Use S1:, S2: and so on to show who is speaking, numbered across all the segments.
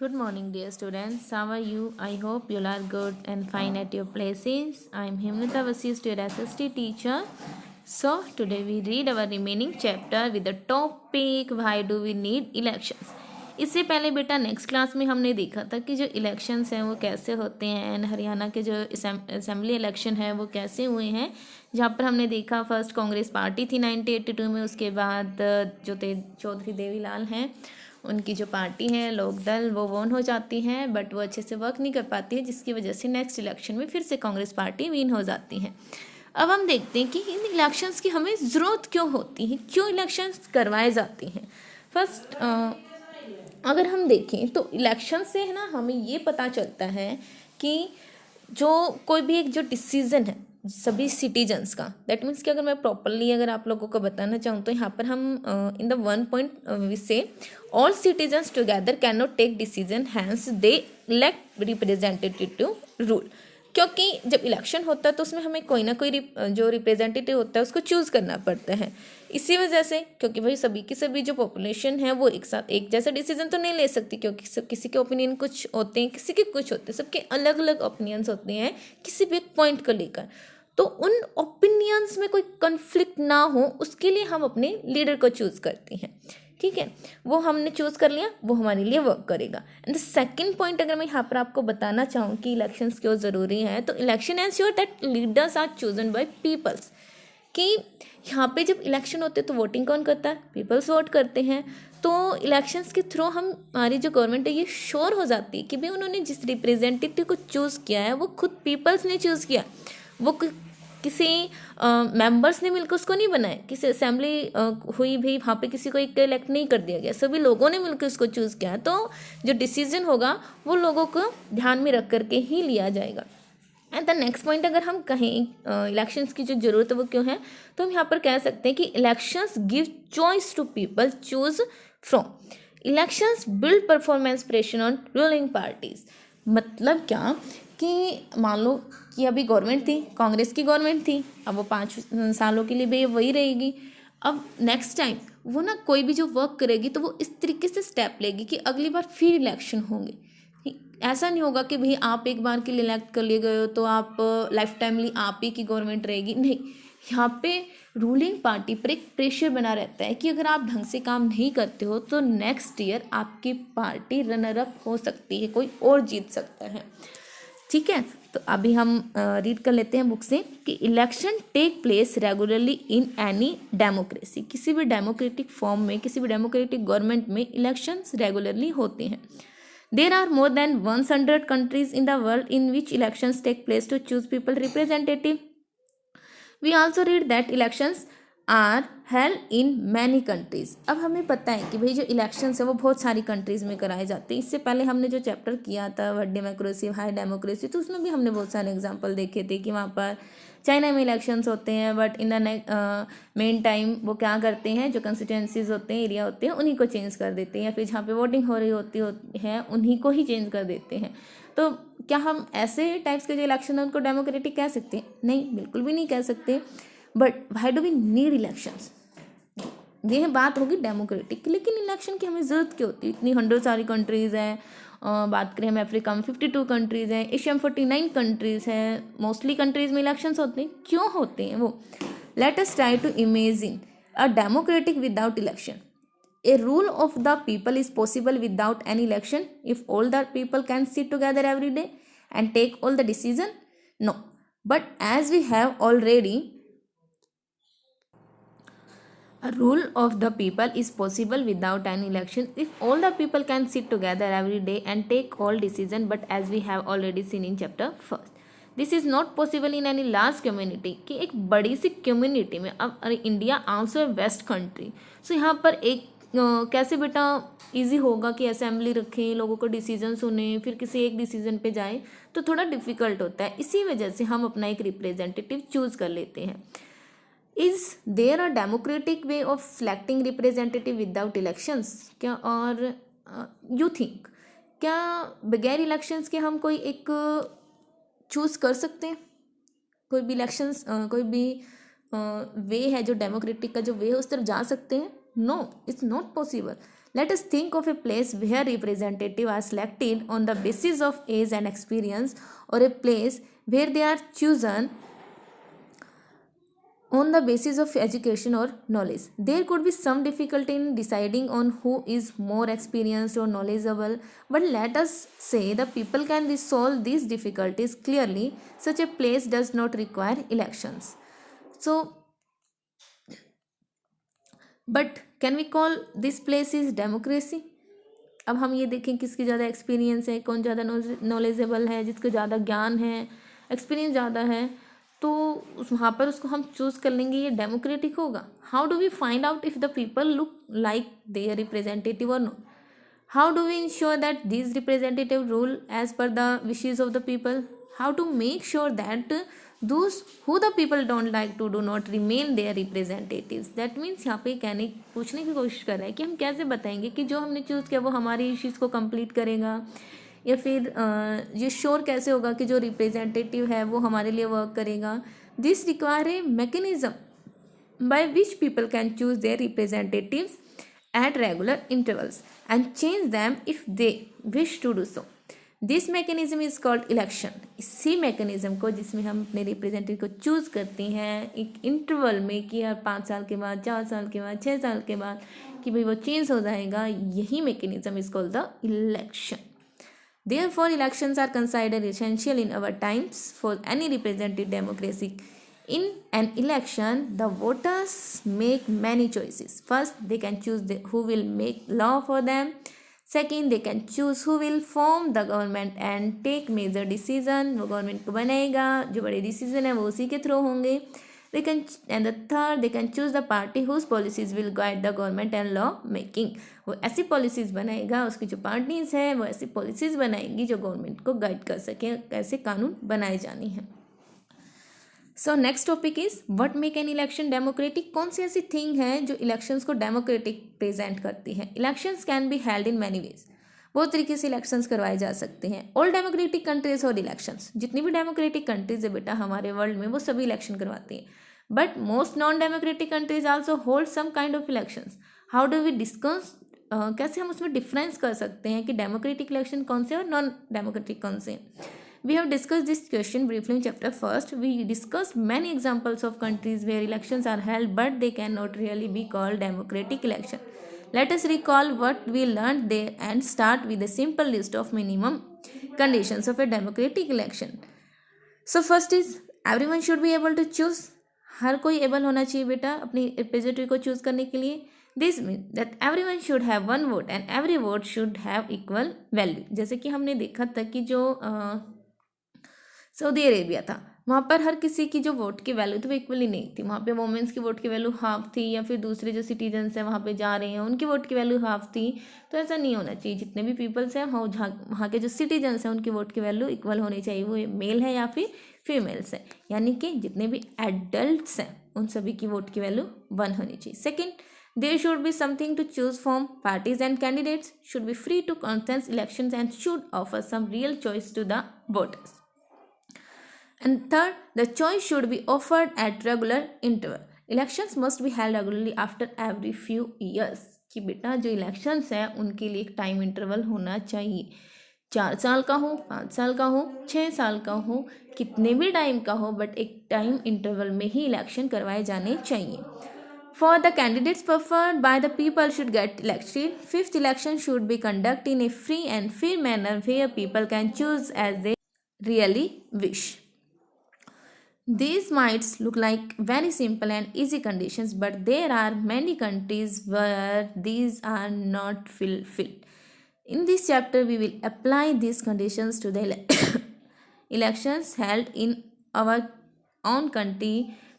S1: Good morning, dear students. How are you? I hope you are good and fine at your places. I am Himnita Vasis, your SST teacher. So, today we read our remaining chapter with the topic Why do we need elections? इससे पहले बेटा next class में हमने देखा था कि जो elections हैं वो कैसे होते हैं एंड हरियाणा के जो असेंबली इलेक्शन है वो कैसे हुए हैं, जहाँ पर हमने देखा फर्स्ट कांग्रेस पार्टी थी 1982 में, उसके बाद जो चौधरी देवीलाल हैं उनकी जो पार्टी है लोकदल वो वोन हो जाती है, बट वो अच्छे से वर्क नहीं कर पाती है, जिसकी वजह से नेक्स्ट इलेक्शन में फिर से कांग्रेस पार्टी विन हो जाती है। अब हम देखते हैं कि इन इलेक्शंस की हमें ज़रूरत क्यों होती है, क्यों इलेक्शंस करवाए जाते हैं। फर्स्ट अगर हम देखें तो इलेक्शन से है ना हमें ये पता चलता है कि जो कोई भी एक जो डिसीज़न है सभी सिटीजन्स का, दैट मीन्स कि अगर मैं प्रॉपरली अगर आप लोगों को बताना चाहूँ तो यहाँ पर हम in the one point we say all citizens together can not take decision, hence they elect representative to rule. क्योंकि जब इलेक्शन होता है तो उसमें हमें कोई ना कोई जो रिप्रेजेंटेटिव होता है उसको चूज़ करना पड़ता है। इसी वजह से क्योंकि भाई सभी की सभी जो पॉपुलेशन है वो एक साथ एक जैसा डिसीजन तो नहीं ले सकती, क्योंकि सब किसी के ओपिनियन कुछ होते हैं, किसी के कुछ होते हैं, सबके अलग अलग ओपिनियंस होते हैं किसी भी एक पॉइंट को लेकर। तो उन ओपिनियंस में कोई कन्फ्लिक्ट ना हो उसके लिए हम अपने लीडर को चूज़ करते हैं। ठीक है, वो हमने चूज़ कर लिया, वो हमारे लिए वर्क करेगा। एंड द सेकंड पॉइंट अगर मैं यहाँ पर आपको बताना चाहूँ कि इलेक्शंस क्यों ज़रूरी है, तो election ensure that leaders are chosen by peoples. कि यहाँ पे जब इलेक्शन होते हैं तो वोटिंग कौन करता है, पीपल्स वोट करते हैं। तो इलेक्शंस के थ्रू हम हमारी जो गवर्नमेंट है ये श्योर हो जाती है कि भाई उन्होंने जिस रिप्रेजेंटेटिव को चूज़ किया है वो खुद पीपल्स ने चूज़ किया, वो किसी मेंबर्स ने मिलकर उसको नहीं बनाया, किसी असेंबली हुई भी वहाँ पे किसी को एक इलेक्ट नहीं कर दिया गया, सभी लोगों ने मिलकर उसको चूज़ किया। तो जो डिसीजन होगा वो लोगों को ध्यान में रख करके ही लिया जाएगा। एंड द नेक्स्ट पॉइंट अगर हम कहें इलेक्शंस की जो ज़रूरत है वो क्यों है, तो हम यहाँ पर कह सकते हैं कि elections give choice to people choose from. Elections build performance pressure on ruling parties. मतलब क्या कि मान लो कि अभी गवर्नमेंट थी, कांग्रेस की गवर्नमेंट थी, अब वो 5 सालों के लिए भी वही रहेगी। अब नेक्स्ट टाइम वो ना कोई भी जो वर्क करेगी तो वो इस तरीके से स्टेप लेगी कि अगली बार फिर इलेक्शन होंगे। ऐसा नहीं होगा कि भाई आप एक बार के लिए इलेक्ट कर लिए गए हो तो आप लाइफ टाइमली आप ही की गवर्नमेंट रहेगी, नहीं। यहाँ पे रूलिंग पार्टी पर एक प्रेशर बना रहता है कि अगर आप ढंग से काम नहीं करते हो तो नेक्स्ट ईयर आपकी पार्टी रनर अप हो सकती है, कोई और जीत सकता है। ठीक है, तो अभी हम रीड कर लेते हैं बुक से कि election take place regularly in any democracy. किसी भी डेमोक्रेटिक फॉर्म में, किसी भी डेमोक्रेटिक गवर्नमेंट में इलेक्शंस रेगुलरली होते हैं। There are more than 100 countries in the world in which elections take place to choose people representative. We also read that elections are held in many countries. अब हमें पता है कि भाई जो इलेक्शंस है वो बहुत सारी कंट्रीज़ में कराए जाते हैं। इससे पहले हमने जो चैप्टर किया था व्हाट डेमोक्रेसी हाई डेमोक्रेसी, तो उसमें भी हमने बहुत सारे एग्जांपल देखे थे कि वहाँ पर चाइना में इलेक्शंस होते हैं, but in the main time वो क्या करते हैं, जो कंस्टिट्यूंसीज होते हैं, एरिया होते हैं, उन्हीं को चेंज कर देते हैं, या फिर जहाँ पे वोटिंग हो रही होती है उन्हीं को ही चेंज कर देते हैं। तो क्या हम ऐसे टाइप्स के जो इलेक्शन है उनको डेमोक्रेटिक कह सकते हैं? नहीं, बिल्कुल भी नहीं कह सकते। But why do we need elections, ये बात होगी डेमोक्रेटिक। लेकिन इलेक्शन की हमें ज़रूरत क्यों होती है? इतनी 100 सारी कंट्रीज़ हैं, बात करें हम अफ्रीका में 52 कंट्रीज़ हैं, एशिया में 49 कंट्रीज़ हैं, मोस्टली कंट्रीज़ में इलेक्शंस होते हैं। क्यों होते हैं वो? Let us try to imagine a democratic without election. A rule of the people is possible without any election if all the people can sit together every day and take all the decision? No. But as we have already, a rule of the people is possible without any election if all the people can sit together every day and take all decision, but as we have already seen in chapter 1st. This is not possible in any large community, कि एक बड़ी सी community में। अब अरे India also a vast country, so यहाँ पर एक कैसे बेटा इजी होगा कि असेंबली रखें, लोगों को डिसीजन सुने, फिर किसी एक डिसीजन पे जाए, तो थोड़ा डिफिकल्ट होता है। इसी वजह से हम अपना एक रिप्रेजेंटेटिव चूज कर लेते हैं। Is there a democratic way of selecting representative without elections? क्या और यू थिंक क्या बगैर इलेक्शंस के हम कोई एक चूज कर सकते हैं? कोई भी इलेक्शंस कोई भी वे है जो डेमोक्रेटिक का जो वे है उस तरफ जा सकते हैं? No, it's not possible. Let us think of a place where representatives are selected on the basis of age and experience, or a place where they are chosen on the basis of education or knowledge. There could be some difficulty in deciding on who is more experienced or knowledgeable, but let us say the people can resolve these difficulties clearly. Such a place does not require elections. So, but can we call this place is democracy? अब हम ये देखें किसकी ज़्यादा experience है, कौन ज़्यादा knowledgeable है, जिसको ज़्यादा ज्ञान है, एक्सपीरियंस ज़्यादा है, तो वहाँ पर उसको हम चूज़ कर लेंगे, ये डेमोक्रेटिक होगा. How do we find out if the people look like their representative और not? How do we ensure that these representative rule as per the wishes of the people? How to make sure that those who the people don't like to do not remain their representatives? That means यहाँ पे पूछने की कोशिश कर रहा है कि हम कैसे बताएंगे कि जो हमने चूज़ किया वो हमारी इश्यूज़ को कंप्लीट करेगा, या फिर ये श्योर कैसे होगा कि जो रिप्रेजेंटेटिव है वो हमारे लिए वर्क करेगा. This require a mechanism by which people can choose their representatives at regular intervals and change them if they wish to do so. This mechanism is called election. इसी मैकेनिज्म को, जिसमें हम अपने रिप्रेजेंटेटिव को choose करते हैं एक interval में, कि यार 5 साल के बाद, 4 साल के बाद, 6 साल के बाद, कि भाई वो चेंज हो जाएगा, यही mechanism is called the election. Therefore, elections are considered essential in our times for any representative democracy. In an election, the voters make many choices. First, they can choose who will make law for them. Second, they can choose who will form the government and take major decision. वो government को बनाएगा, जो बड़े decision है वो उसी के through होंगे. And the third, they can choose the party whose policies will guide the government and law making. वो ऐसी पॉलिसीज़ बनाएगा, उसकी जो पार्टीज़ हैं वो ऐसी पॉलिसीज़ बनाएगी जो गवर्नमेंट को गाइड कर सके, कैसे कानून बनाए जाने हैं. So next topic is what make an election democratic. कौन सी ऐसी थिंग है जो इलेक्शंस को डेमोक्रेटिक प्रेजेंट करती है. Elections can be held in many ways. बहुत तरीके से इलेक्शंस करवाए जा सकते हैं. ऑल डेमोक्रेटिक कंट्रीज और इलेक्शंस, जितनी भी डेमोक्रेटिक कंट्रीज है बेटा हमारे वर्ल्ड में, वो सभी इलेक्शन करवाती हैं. But most non democratic countries also hold some kind of elections. How do we discuss, कैसे हम उसमें डिफरेंस कर सकते हैं कि डेमोक्रेटिक इलेक्शन कौन से और नॉन डेमोक्रेटिक कौन से. We have discussed this question briefly in chapter 1st. We discussed many examples of countries where elections are held but they cannot really be called democratic election. Let us recall what we learned there and start with a simple list of minimum conditions of a democratic election. So first is everyone should be able to choose. हर कोई able होना चाहिए बेटा अपनी representative को choose करने के लिए. This mean that everyone should have one vote and every vote should have equal value. जैसे कि हमने देखा था कि जो सऊदी अरेबिया था, वहाँ पर हर किसी की जो वोट की वैल्यू थी वो इक्वली नहीं थी. वहाँ पे वोमेंस की वोट की वैल्यू हाफ थी, या फिर दूसरे जो सिटीजन्स हैं वहाँ पे जा रहे हैं उनकी वोट की वैल्यू हाफ थी. तो ऐसा नहीं होना चाहिए. जितने भी पीपल्स हैं वहाँ के जो सिटीजन्स हैं उनकी वोट की वैल्यू इक्वल होनी चाहिए, वो मेल है या फिर फीमेल्स हैं. यानी कि जितने भी एडल्ट्स हैं उन सभी की वोट की वैल्यू 1 होनी चाहिए. Second, there should be something to choose from. Parties and candidates should be free to contest elections and should offer some real choice to the voters. And third, the choice should be offered at regular interval. Elections must be held regularly after every few years. कि बेटा जो elections हैं उनके लिए एक time interval होना चाहिए. 4 साल का हो, 5 साल का हो, 6 साल का हो, कितने भी टाइम का हो, बट एक टाइम इंटरवल में ही इलेक्शन करवाए जाने चाहिए. For the candidates preferred by the people should get elected. Fifth, election should be conducted in a free and fair manner where people can choose as they really wish. These might look like very simple and easy conditions, but there are many countries where these are not fulfilled. In this chapter, we will apply these conditions to the elections held in our own country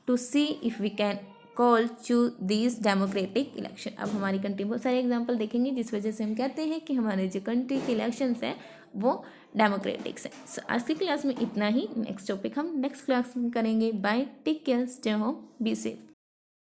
S1: to see if we can call to these democratic election. अब हमारी country बहुत सारे example देखेंगे जिस वजह से हम कहते हैं कि हमारे जो कंट्री के इलेक्शंस हैं वो डेमोक्रेटिक्स हैं. सो आज की क्लास में इतना ही. नेक्स्ट टॉपिक हम नेक्स्ट क्लास में करेंगे. Bye, take care, stay home, be safe.